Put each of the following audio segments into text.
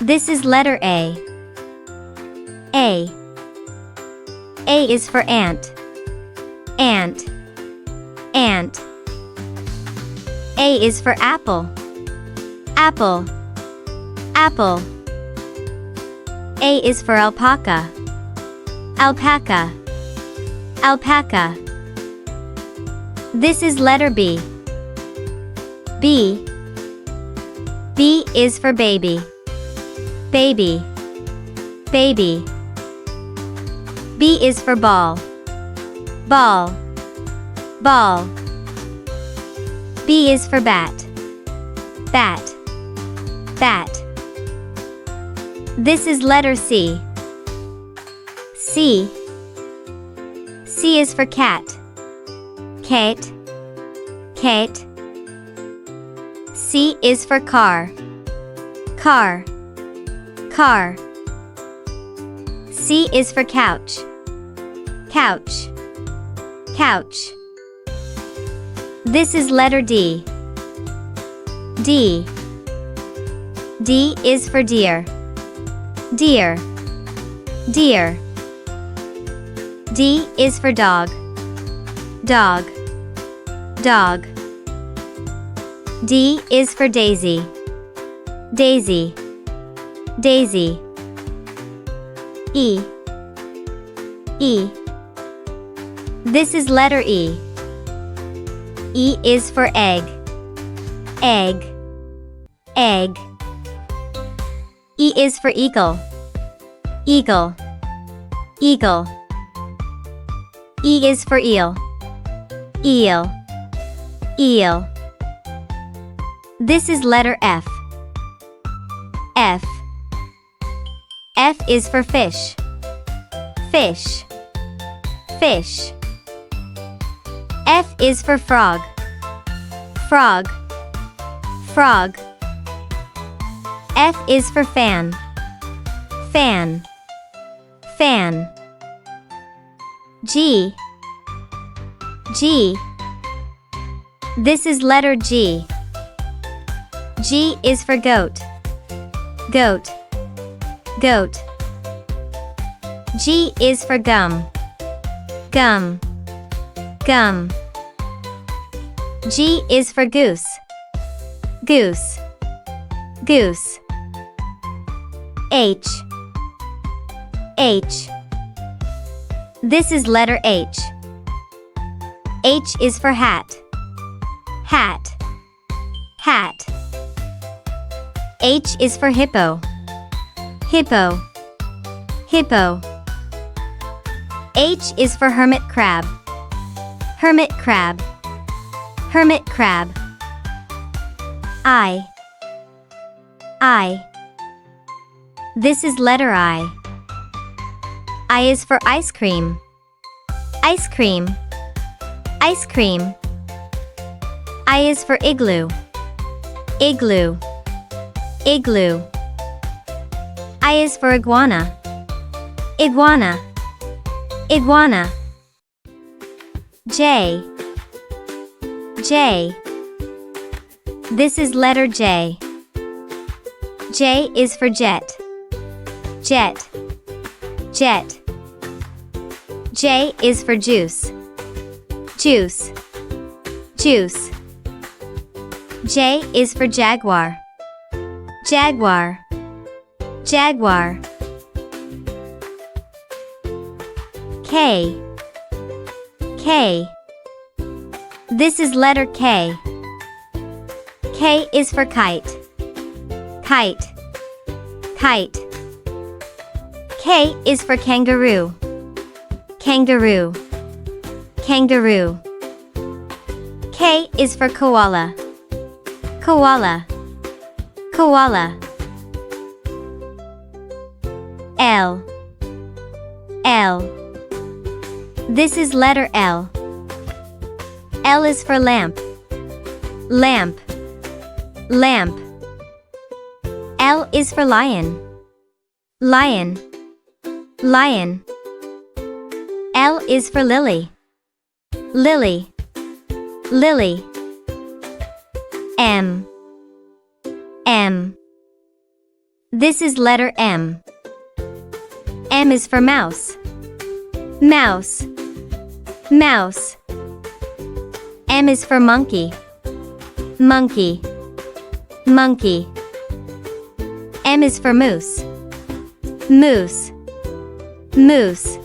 This is letter A. A. A is for ant. Ant. Ant. A is for apple. Apple. Apple. A is for alpaca. Alpaca. Alpaca. This is letter B. B. B is for baby. Baby. Baby. B is for ball. Ball. Ball. B is for bat. Bat. Bat. This is letter C. C. C is for cat. Cat. Cat. C is for car. Car. Car. C is for couch. Couch. Couch. This is letter D. D. D is for deer. Deer. Deer. D is for dog. Dog. Dog. D is for daisy. Daisy. Daisy. E. E. This is letter E. E is for egg. Egg. Egg. E is for eagle. Eagle. Eagle. E is for eel. Eel. Eel. This is letter F. F. F is for fish. Fish. Fish. F is for frog. Frog. Frog. F is for fan. Fan. Fan. G. G. This is letter G. G is for goat. Goat. Goat. G is for gum. Gum. Gum. G is for goose. Goose. Goose. H. H. This is letter H. H is for hat. Hat. Hat. H is for hippo. Hippo. Hippo. H is for hermit crab. Hermit crab. Hermit crab. I. I. This is letter I. I is for ice cream. Ice cream. Ice cream. I is for igloo. Igloo. Igloo. I is for iguana. Iguana. Iguana. J. J. This is letter J. J is for jet. Jet. Jet. J is for juice. Juice. Juice. J is for jaguar. Jaguar. Jaguar. K. K. This is letter K. K is for kite. Kite. Kite. K is for kangaroo. Kangaroo. Kangaroo. K is for koala. Koala. Koala. L. L. This is letter L. L is for lamp. Lamp. Lamp. L is for lion. Lion. Lion. L is for lily. Lily. Lily. M. M. This is letter M. M is for mouse. Mouse. Mouse. M is for monkey. Monkey. Monkey. M is for moose. Moose. Moose.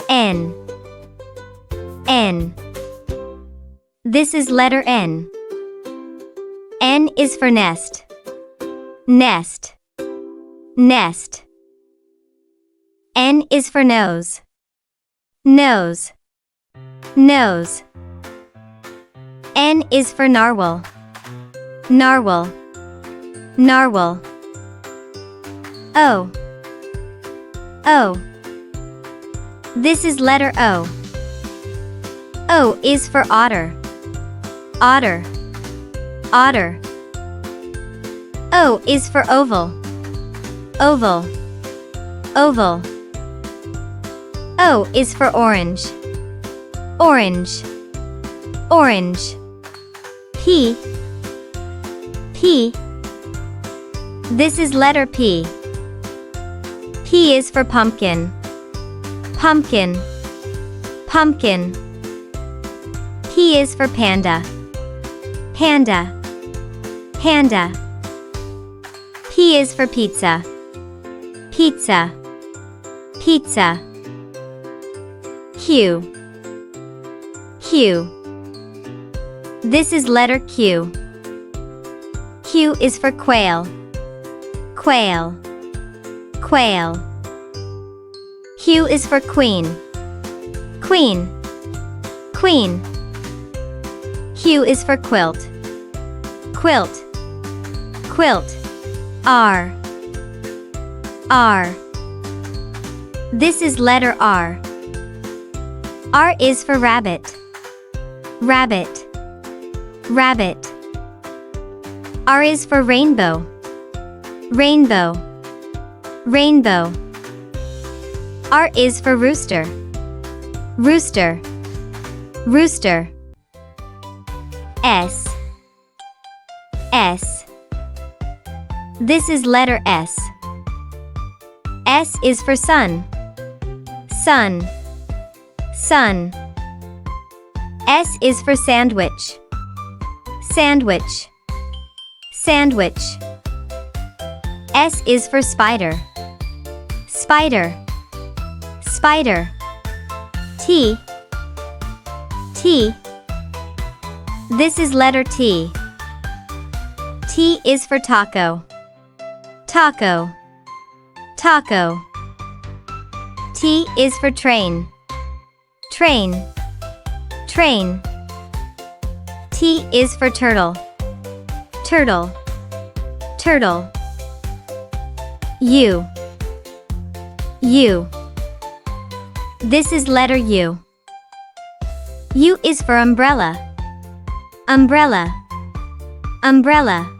N. N. This is letter N. N is for nest. Nest. Nest. N is for nose. Nose. Nose. N is for narwhal. Narwhal. Narwhal. O. O. This is letter O. O is for otter. Otter. Otter. O is for oval. Oval. Oval. O is for orange. Orange. Orange. P. P. This is letter P. P is for pumpkin. Pumpkin. Pumpkin. P is for panda. Panda. Panda. P is for pizza. Pizza. Pizza. Q. Q. This is letter Q. Q is for quail. Quail. Quail. Q is for queen. Queen. Queen. Q is for quilt. Quilt. Quilt. R. R. This is letter R. R is for rabbit. Rabbit. Rabbit. R is for rainbow. Rainbow. Rainbow. R is for rooster. Rooster. Rooster. S. S. This is letter S. S is for sun. Sun. Sun. S is for sandwich. Sandwich. Sandwich. S is for spider. Spider. Spider. T. T. This is letter T. T is for taco. Taco. Taco. T is for train. Train. Train. T is for turtle. Turtle. Turtle. U. U. This is letter U. U is for umbrella. Umbrella. Umbrella.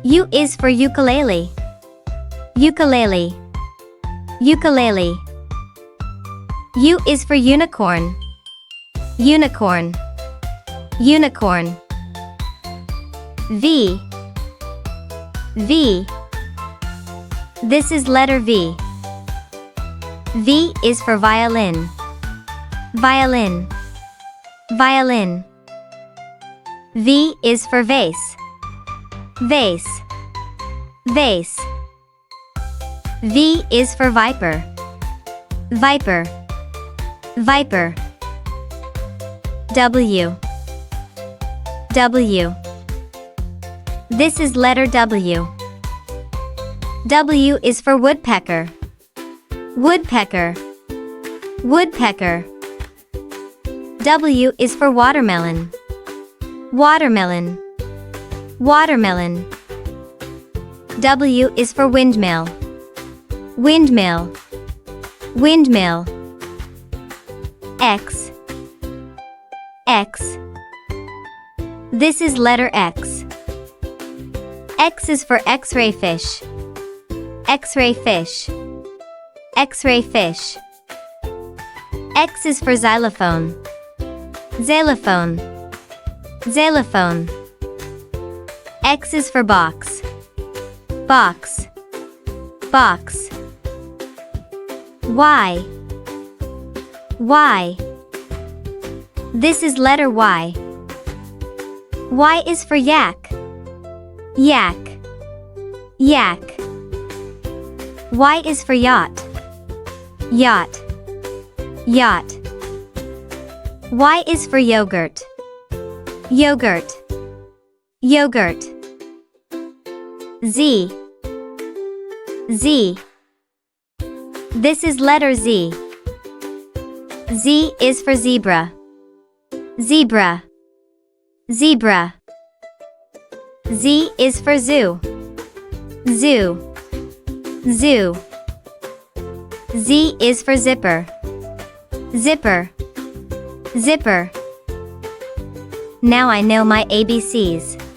U is for ukulele. Ukulele. Ukulele. U is for unicorn. Unicorn. Unicorn. V. V. This is letter V. V is for violin. Violin. Violin. V is for vase. Vase. Vase. V is for viper. Viper. Viper. W. W. This is letter W. W is for woodpecker. Woodpecker. Woodpecker. W is for watermelon. Watermelon. Watermelon. W is for windmill. Windmill. Windmill. X. X. This is letter X. X is for X-ray fish. X-ray fish. X-ray fish. X is for xylophone. Xylophone. Xylophone. X is for box. box, box. Y, Y. This is letter Y. Y is for yak, yak, yak. Y is for yacht, yacht, yacht. Y is for yogurt, yogurt, yogurt. Z, Z. This is letter Z. Z is for zebra, zebra, zebra. Z is for zoo, zoo, zoo. Z is for zipper, zipper, zipper. Now I know my ABCs.